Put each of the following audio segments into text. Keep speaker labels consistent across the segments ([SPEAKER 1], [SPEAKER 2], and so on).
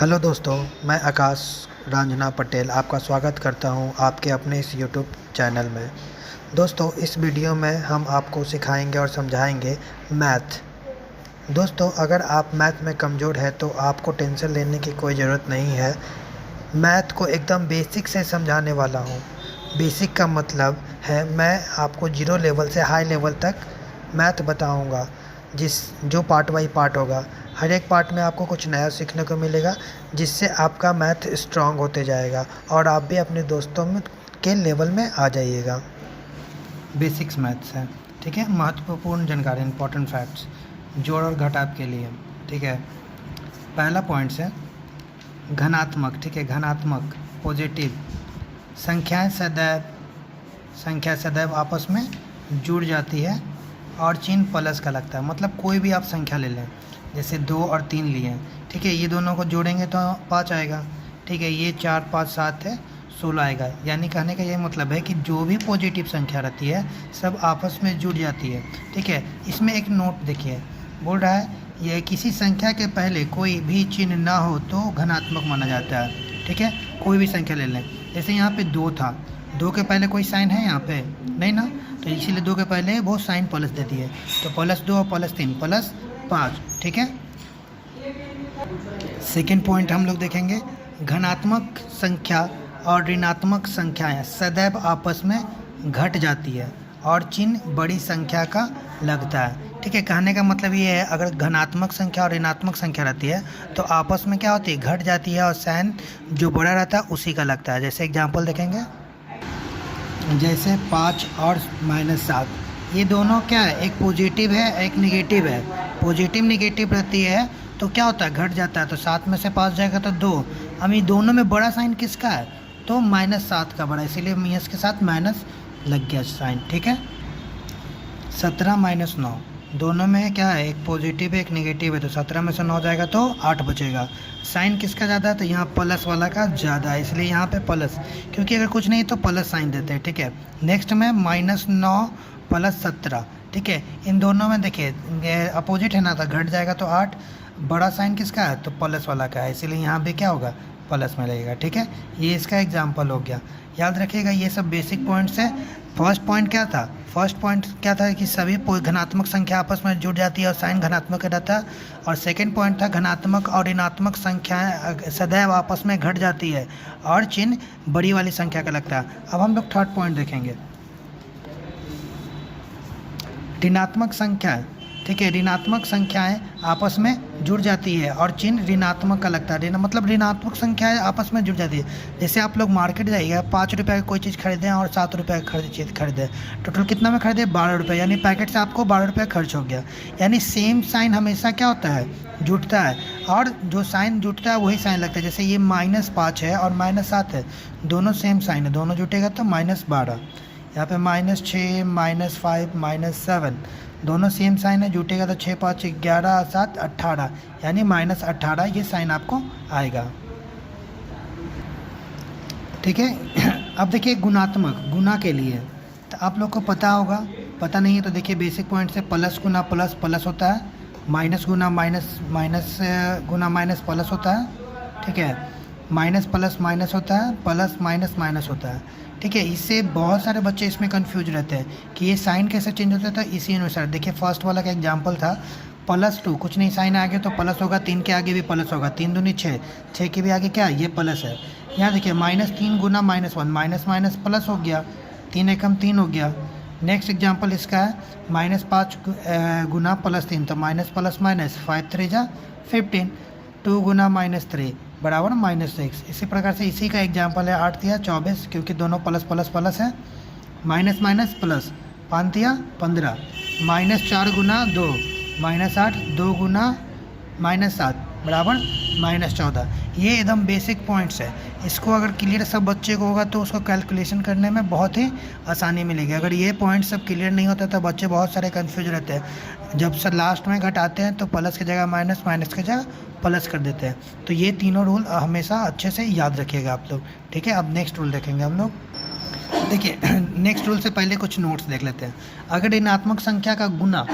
[SPEAKER 1] Hello दोस्तों, मैं आकाश रंजना पटेल आपका स्वागत करता हूं आपके अपने इस यूट्यूब चैनल में। दोस्तों, इस वीडियो में हम आपको सिखाएंगे और समझाएंगे मैथ। दोस्तों, अगर आप मैथ में कमज़ोर है तो आपको टेंशन लेने की कोई ज़रूरत नहीं है। मैथ को एकदम बेसिक से समझाने वाला हूं। बेसिक का मतलब है मैं आपको जीरो लेवल से हाई लेवल तक मैथ बताऊंगा, जो पार्ट बाई पार्ट होगा। हर एक पार्ट में आपको कुछ नया सीखने को मिलेगा, जिससे आपका मैथ स्ट्रांग होते जाएगा और आप भी अपने दोस्तों में के लेवल में आ जाइएगा। बेसिक्स मैथ्स है, ठीक है। महत्वपूर्ण जानकारी, इंपॉर्टेंट फैक्ट्स, जोड़ और घटाव के लिए, ठीक है। पहला पॉइंट्स है घनात्मक, ठीक है। घनात्मक पॉजिटिव संख्या सदैव आपस में जुड़ जाती है और चिन्ह प्लस का लगता है। मतलब कोई भी आप संख्या ले लें, जैसे 2 और 3 लिए, ठीक है। ये दोनों को जोड़ेंगे तो 5 आएगा, ठीक है। ये 4, 5, 7 है, 16 आएगा। यानी कहने का ये मतलब है कि जो भी पॉजिटिव संख्या रहती है सब आपस में जुड़ जाती है, ठीक है। इसमें एक नोट देखिए, बोल रहा है यह किसी संख्या के पहले कोई भी चिन्ह ना हो तो घनात्मक माना जाता है, ठीक है। कोई भी संख्या ले लें, जैसे यहाँ पे 2 था, 2 के पहले कोई साइन है यहाँ पे नहीं ना, तो इसीलिए 2 के पहले वो साइन प्लस देती है, तो +2 और +3 +5, ठीक है। सेकेंड पॉइंट हम लोग देखेंगे, घनात्मक संख्या और ऋणात्मक संख्याएं सदैव आपस में घट जाती है और चिन्ह बड़ी संख्या का लगता है, ठीक है। कहने का मतलब ये है, अगर घनात्मक संख्या और ऋणात्मक संख्या रहती है तो आपस में क्या होती है, घट जाती है और साइन जो बड़ा रहता है उसी का लगता है। जैसे एग्जांपल देखेंगे, जैसे 5 और -7, ये दोनों क्या है, एक पॉजिटिव है एक निगेटिव है। पॉजिटिव निगेटिव रहती है तो क्या होता है, घट जाता है, तो 7 में से 5 जाएगा तो 2। अब ये दोनों में बड़ा साइन किसका है, तो -7 का बड़ा, इसीलिए माइनस के साथ माइनस लग गया साइन, ठीक है। 17 - 9, दोनों में क्या है, एक पॉजिटिव है एक निगेटिव है, तो 17 में से 9 जाएगा तो 8 बचेगा। साइन किसका ज़्यादा है, तो यहाँ प्लस वाला का ज़्यादा है, इसलिए यहाँ पे प्लस, क्योंकि अगर कुछ नहीं तो प्लस साइन देते हैं, ठीक है। नेक्स्ट में -9 + 17, ठीक है। इन दोनों में देखिए अपोजिट है ना, तो घट जाएगा तो 8। बड़ा साइन किसका है, तो प्लस वाला का है, इसीलिए यहाँ पे क्या होगा, प्लस में लगेगा, ठीक है। ये इसका एग्जाम्पल हो गया। याद रखिएगा ये सब बेसिक पॉइंट्स है। फर्स्ट पॉइंट क्या था कि सभी घनात्मक संख्या आपस में जुड़ जाती है और साइन घनात्मक रहता है। और सेकंड पॉइंट था घनात्मक और ऋणात्मक संख्याएं सदैव आपस में घट जाती है और चिन्ह बड़ी वाली संख्या का लगता है। अब हम लोग थर्ड पॉइंट देखेंगे, ऋणात्मक संख्या, ठीक है। ऋणात्मक संख्याएं आपस में जुड़ जाती है और चिन्ह ऋणात्मक का लगता है। मतलब ऋणात्मक संख्याएं आपस में जुड़ जाती है। जैसे आप लोग मार्केट जाइएगा, 5 रुपये की कोई चीज़ खरीदें और 7 रुपये की चीज़ खरीदें, टोटल कितना में खरीदे, 12 रुपये, यानी पैकेट से आपको 12 रुपये खर्च हो गया। यानी सेम साइन हमेशा क्या होता है, जुटता है, और जो साइन जुटता है वही साइन लगता है। जैसे ये -5 है और -7 है, दोनों सेम साइन है, दोनों जुटेगा तो -12। यहाँ पे -6 -5 -7, दोनों सेम साइन है, जुटेगा तो 6 5 11 7 18, यानी -18 ये साइन आपको आएगा, ठीक है। अब देखिए गुणात्मक, गुना के लिए तो आप लोग को पता होगा, पता नहीं है तो देखिए बेसिक पॉइंट से, प्लस गुना प्लस प्लस होता है, माइनस गुना माइनस माइनस गुना माइनस प्लस होता है, ठीक है। माइनस प्लस माइनस होता है, प्लस माइनस माइनस होता है, ठीक है। इससे बहुत सारे बच्चे इसमें कंफ्यूज रहते हैं कि ये साइन कैसे चेंज होता है। तो इसी अनुसार देखिए, फर्स्ट वाला का एग्जांपल था +2, कुछ नहीं साइन आगे तो प्लस होगा, 3 के आगे भी प्लस होगा, 3 दूनी 6, 6 के भी आगे क्या, ये प्लस है। यहाँ देखिए -3 गुना -1, माइनस माइनस प्लस हो गया, 3 एकम 3 हो गया। नेक्स्ट एग्जांपल इसका है -5 गुना +3, तो माइनस प्लस माइनस, 5 3 जा 15, 2 गुना -3 बराबर -6। इसी प्रकार से इसी का एग्जांपल है 8 या 24, क्योंकि दोनों प्लस प्लस प्लस है, माइनस माइनस प्लस, 5 या 15, -4 गुना 2 -8, 2 गुना -7 बराबर -14। ये एकदम बेसिक पॉइंट्स है। इसको अगर क्लियर सब बच्चे को होगा तो उसको कैलकुलेशन करने में बहुत ही आसानी मिलेगी। अगर ये पॉइंट सब क्लियर नहीं होता तो बच्चे बहुत सारे कंफ्यूज रहते हैं। जब से लास्ट में घटाते हैं तो प्लस की जगह माइनस, माइनस की जगह प्लस कर देते हैं। तो ये तीनों रूल हमेशा अच्छे से याद रखिएगा आप लोग, ठीक है। अब नेक्स्ट रूल देखेंगे हम लोग। देखिए नेक्स्ट रूल से पहले कुछ नोट्स देख लेते हैं। अगर ऋणात्मक संख्या का गुना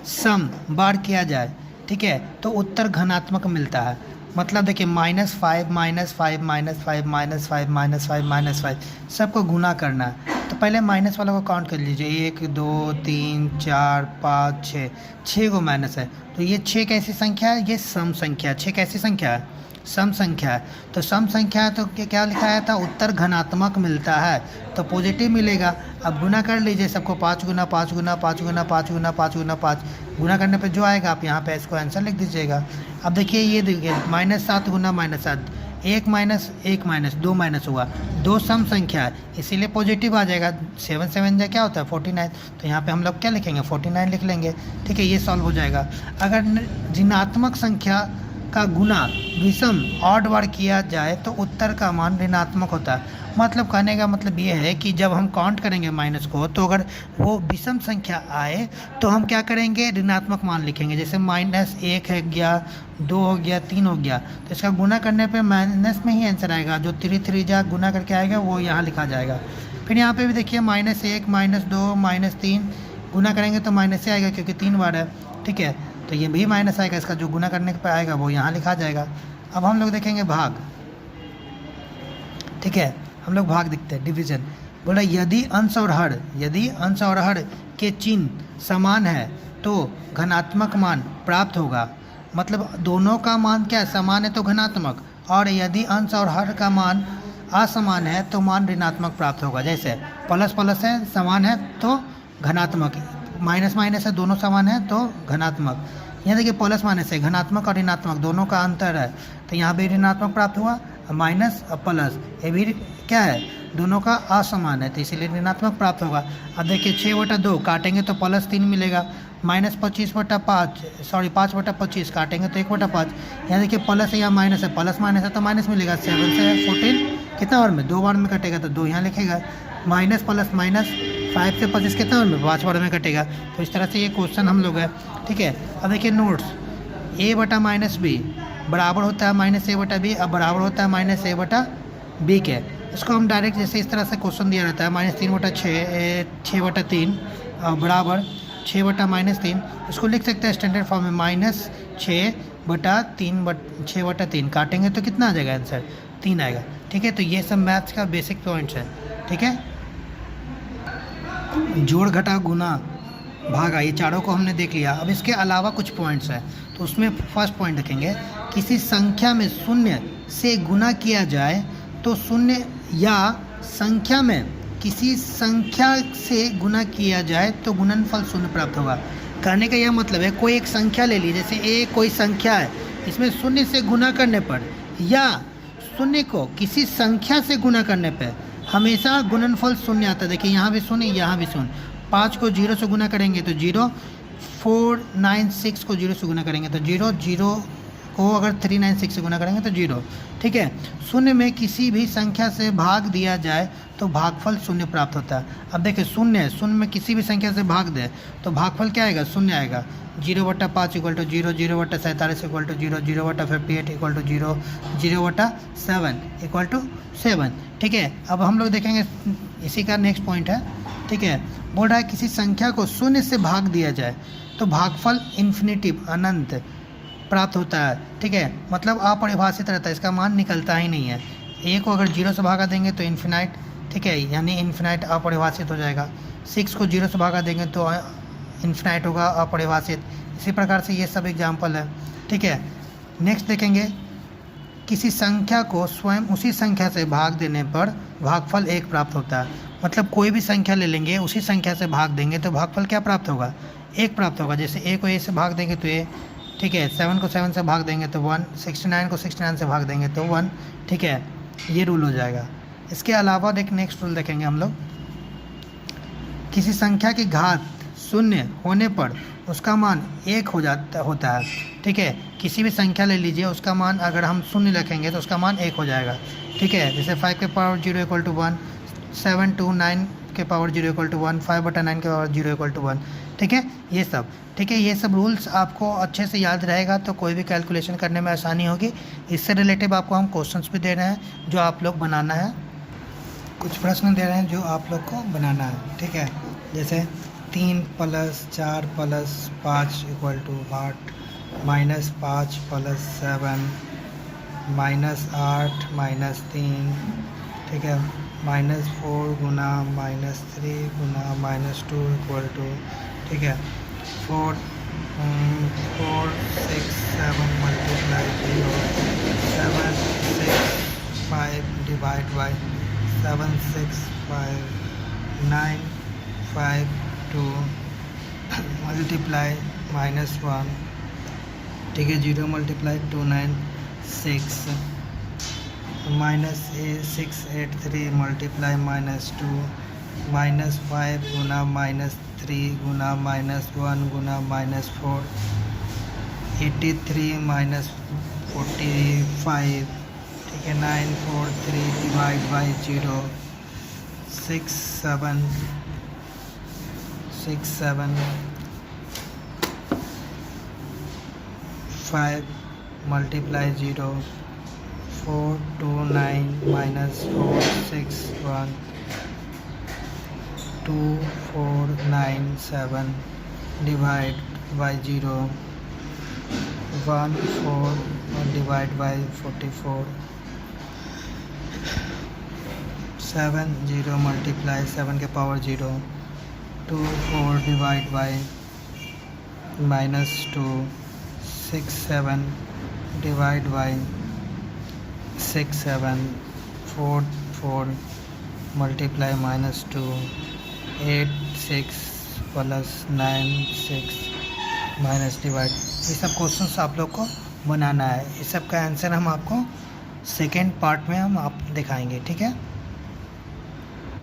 [SPEAKER 1] सम बार किया जाए, ठीक है, तो उत्तर घनात्मक मिलता है। मतलब देखिए -5 -5 -5 -5 -5 -5 सबको गुना करना है। तो पहले माइनस वाला को काउंट कर लीजिए, 1 2 3 4 5 6 को माइनस है। तो ये 6 कैसी संख्या है? ये सम संख्या। 6 कैसी संख्या है? सम संख्या है। तो सम संख्या है तो क्या लिखाया था? उत्तर धनात्मक मिलता है तो पॉजिटिव मिलेगा। अब गुना कर लीजिए सबको, 5 गुना 5 गुना 5 गुना 5 गुना 5 गुना 5 गुना करने पे जो आएगा आप यहाँ पे इसको आंसर लिख दीजिएगा। अब देखिए ये देखिए -7 गुना -7, 1 माइनस 1 माइनस 2 माइनस हुआ, 2 सम संख्या है इसीलिए पॉजिटिव आ जाएगा। 7 7 जा क्या होता है? 49। तो यहाँ पे हम लोग क्या लिखेंगे? 49 लिख लेंगे। ठीक है, ये सॉल्व हो जाएगा। अगर ऋणात्मक संख्या का गुना विषम ऑड बार किया जाए तो उत्तर का मान ऋणात्मक होता है। मतलब कहने का मतलब ये है कि जब हम काउंट करेंगे माइनस को, तो अगर वो विषम संख्या आए तो हम क्या करेंगे? ऋणात्मक मान लिखेंगे। जैसे -1 है गया, 2 हो गया, 3 हो गया, तो इसका गुना करने पे माइनस में ही आंसर आएगा। जो 3 3 जा गुना करके आएगा वो यहाँ लिखा जाएगा। फिर यहाँ पे भी देखिए -1 -2 -3 गुना करेंगे तो माइनस से आएगा क्योंकि 3 बार है। ठीक है, तो ये भी माइनस आएगा, इसका जो गुना करने पर आएगा वो यहाँ लिखा जाएगा। अब हम लोग देखेंगे भाग। ठीक है, हम लोग भाग देखते हैं, डिवीजन। बोला यदि अंश और हर के चिन्ह समान है तो धनात्मक मान प्राप्त होगा। मतलब दोनों का मान क्या समान है तो धनात्मक, और यदि अंश और हर का मान असमान है तो मान ऋणात्मक प्राप्त होगा। जैसे प्लस प्लस है समान है तो धनात्मक, माइनस माइनस है दोनों समान है तो धनात्मक। यहाँ देखिए प्लस माइनस है, धनात्मक और ऋणात्मक दोनों का अंतर है, तो यहाँ भी ऋणात्मक प्राप्त हुआ। माइनस और प्लस ये भी क्या है? दोनों का असमान है तो इसीलिए ऋणात्मक प्राप्त होगा। अब देखिए 6/2 काटेंगे तो +3 मिलेगा। -5/25 काटेंगे तो 1/5। यहाँ देखिए प्लस है या माइनस है, प्लस माइनस है तो माइनस मिलेगा। 7 से 14 कितना बार में? 2 बार में कटेगा तो 2 यहाँ लिखेगा। माइनस प्लस माइनस 5 से 25 कितना बार में? 5 बार में कटेगा। तो इस तरह से ये क्वेश्चन हम लोग है। ठीक है, अब देखिए नोट्स, a/-b बराबर होता है -a/b, अब बराबर होता है -a/b के। इसको हम डायरेक्ट जैसे इस तरह से क्वेश्चन दिया रहता है -3/6 बराबर 6/-3, इसको लिख सकते हैं स्टैंडर्ड फॉर्म में -6/3 काटेंगे तो कितना आ जाएगा आंसर? 3 आएगा। ठीक है, तो ये सब मैथ्स का बेसिक पॉइंट्स है। ठीक है, जोड़ घटा गुना भागा ये चारों को हमने देख लिया। अब इसके अलावा कुछ पॉइंट्स हैं, तो उसमें फर्स्ट पॉइंट रखेंगे, किसी संख्या में शून्य से गुना किया जाए तो शून्य, या संख्या में किसी संख्या से गुना किया जाए तो गुणनफल शून्य प्राप्त होगा। कहने का यह मतलब है, कोई एक संख्या ले ली, जैसे ए कोई संख्या है, इसमें शून्य से गुना करने पर या शून्य को किसी संख्या से गुना करने पर हमेशा गुणनफल शून्य आता है। देखिए यहाँ भी शून्य, यहाँ भी शून्य। 5 को 0 से गुना करेंगे तो 0, 496 को 0 से गुना करेंगे तो 0, 0 को अगर 396 से गुना करेंगे तो 0। ठीक है, शून्य में किसी भी संख्या से भाग दिया जाए तो भागफल शून्य प्राप्त होता है। अब देखिए शून्य है, शून्य में किसी भी संख्या से भाग दे तो भागफल क्या आएगा? शून्य आएगा। 0/5 = 0, 0/47 = 0, 0/58 = 0, 0/7 = 7। ठीक है, अब हम लोग देखेंगे इसी का नेक्स्ट पॉइंट है। ठीक है, बोल रहा है किसी संख्या को शून्य से भाग दिया जाए तो भागफल इन्फिनिटिव अनंत प्राप्त होता है। ठीक है, मतलब अपरिभाषित रहता है, इसका मान निकलता ही नहीं है। ए को अगर 0 से भागा देंगे तो इन्फिनाइट, ठीक है, यानी इन्फिनाइट अपरिभाषित हो जाएगा। 6 को 0 से भागा देंगे तो इन्फिनाइट होगा अपरिभाषित। इसी प्रकार से ये सब एग्जाम्पल है। ठीक है, नेक्स्ट देखेंगे, किसी संख्या को स्वयं उसी संख्या से भाग देने पर भागफल 1 प्राप्त होता है। मतलब कोई भी संख्या ले लेंगे, उसी संख्या से भाग देंगे तो भागफल क्या प्राप्त होगा? 1 प्राप्त होगा। जैसे ए को ए से भाग देंगे तो ए, ठीक है, 7 को 7 से भाग देंगे तो 1, 69 को 69 से भाग देंगे तो 1। ठीक है, ये रूल हो जाएगा। इसके अलावा नेक्स्ट रूल देखेंगे हम लोग, किसी संख्या की घात शून्य होने पर उसका मान 1 होता है। ठीक है, किसी भी संख्या ले लीजिए, उसका मान अगर हम शून्य रखेंगे तो उसका मान 1 हो जाएगा। ठीक है, जैसे 5 के पावर 0 = 1, 7 to 9 के पावर 0 = 1, 5/9 के पावर 0 = 1। ठीक है, ये सब ठीक है, ये सब रूल्स आपको अच्छे से याद रहेगा तो कोई भी कैलकुलेशन करने में आसानी होगी। इससे रिलेटिव आपको हम क्वेश्चंस भी दे रहे हैं जो आप लोग बनाना है, कुछ प्रश्न दे रहे हैं जो आप लोग को बनाना है। ठीक है, जैसे 3 + 4 + 5 = 8, -5 + 7 -8 -3, ठीक है, -4 गुना -3 गुना -2 इक्वल टू, ठीक है, 4 6 7 मल्टीप्लाई 0 7 6 5 डिवाइड बाई 7 6 5 9 5 2 मल्टीप्लाई -1, ठीक है, 0 मल्टीप्लाई 2 9 6 -683 मल्टीप्लाई -2 -5 गुना -3 गुना -1 गुना -4 83 -45, ठीक है, 943 divide by 0 6 7 5 multiply 0 4 2 9 -4 6 1 2 4 9 7 divide by 0 1 4 divide by 44 7 0 multiply 7 के power 0 2 4 divide by -2 6 7 divide by 6 7 4 4 multiply -2 8 6 plus 9 6 minus divide. ये सब क्वेश्चंस आप लोग को बनाना है। इस सब का आंसर हम आपको सेकेंड पार्ट में हम आप दिखाएंगे, ठीक है।